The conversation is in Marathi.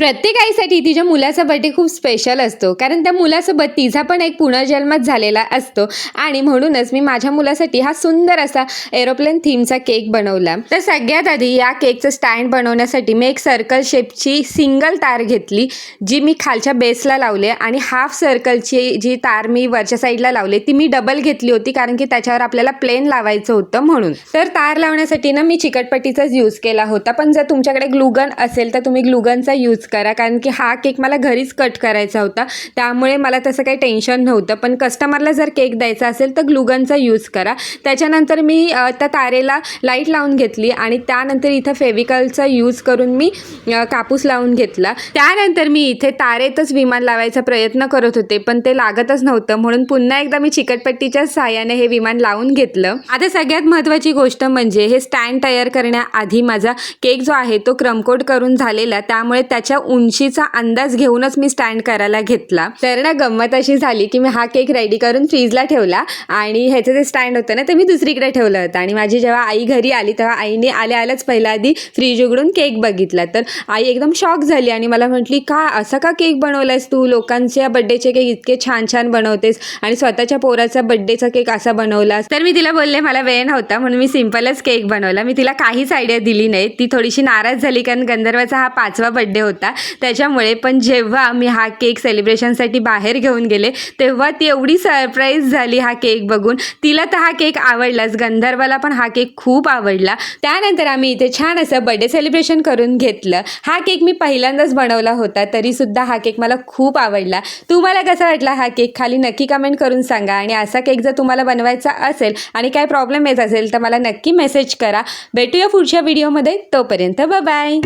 प्रत्येक आईसाठी तिच्या मुलाचा बर्थडे खूप स्पेशल असतो, कारण त्या मुलासोबत तिचा पण एक पुनर्जन्मच झालेला असतो. आणि म्हणूनच मी माझ्या मुलासाठी हा सुंदर असा एरोप्लेन थीमचा केक बनवला. तर सगळ्यात आधी या केकचं स्टँड बनवण्यासाठी मी एक सर्कल शेपची सिंगल तार घेतली, जी मी खालच्या बेसला लावले, आणि हाफ सर्कलची जी तार मी वरच्या साईडला लावले ती मी डबल घेतली होती, कारण की त्याच्यावर आपल्याला प्लेन लावायचं होतं म्हणून. तर तार लावण्यासाठी ना मी चिकटपट्टीचाच यूज केला होता, पण जर तुमच्याकडे ग्लूगन असेल तर तुम्ही ग्लूगनचा यूज करा, कारण की हा केक मला घरीच कट करायचा होता, त्यामुळे मला तसं काही टेन्शन नव्हतं. पण कस्टमरला जर केक द्यायचा असेल तर ग्लूगनचा यूज करा. त्याच्यानंतर मी त्या तारेला लाईट लावून घेतली, आणि त्यानंतर इथं फेविकलचा यूज करून मी कापूस लावून घेतला. त्यानंतर मी इथे तारेतच विमान लावायचा प्रयत्न करत होते, पण ते लागतच नव्हतं, म्हणून पुन्हा एकदा मी चिकटपट्टीच्या सहाय्याने हे विमान लावून घेतलं. आता सगळ्यात महत्त्वाची गोष्ट म्हणजे हे स्टँड तयार करण्याआधी माझा केक जो आहे तो क्रमकोट करून झालेला, त्यामुळे त्याच्या उंचीचा अंदाज घेऊनच मी स्टँड करायला घेतला. तर ना गंमत अशी झाली की मी हा केक रेडी करून फ्रीजला ठेवला, आणि ह्याचं जे स्टँड होतं ना ते मी दुसरीकडे ठेवलं होतं. आणि माझी जेव्हा आई घरी आली तेव्हा आईने आल्याच पहिला आधी फ्रीज उघडून केक बघितला. तर आई एकदम शॉक झाली आणि मला म्हटली, का असं का केक बनवलायस तू? लोकांच्या बड्डेचे केक इतके छान छान बनवतेस आणि स्वतःच्या पोराचा बड्डेचा केक असा बनवलास? तर मी तिला बोलले मला वेळ नव्हता म्हणून मी सिम्पलच केक बनवला. मी तिला काहीच आयडिया दिली नाही. ती थोडीशी नाराज झाली, कारण गंधर्वाचा हा 5वा बड्डे होता त्याच्यामुळे. पण जेव्हा मी हा केक सेलिब्रेशनसाठी बाहेर घेऊन गेले तेव्हा ती एवढी सरप्राईज झाली हा केक बघून. तिला तर हा केक आवडलाच, गंधर्वाला पण हा केक खूप आवडला. त्यानंतर आम्ही इथे छान असं बर्थडे सेलिब्रेशन करून घेतलं. हा केक मी पहिल्यांदाच बनवला होता, तरीसुद्धा हा केक मला खूप आवडला. तुम्हाला कसा वाटला हा केक? खाली नक्की कमेंट करून सांगा. आणि असा केक जर तुम्हाला बनवायचा असेल आणि काय प्रॉब्लेम येत असेल तर मला नक्की मेसेज करा. भेटूया पुढच्या व्हिडिओमध्ये. तोपर्यंत बाय बाय.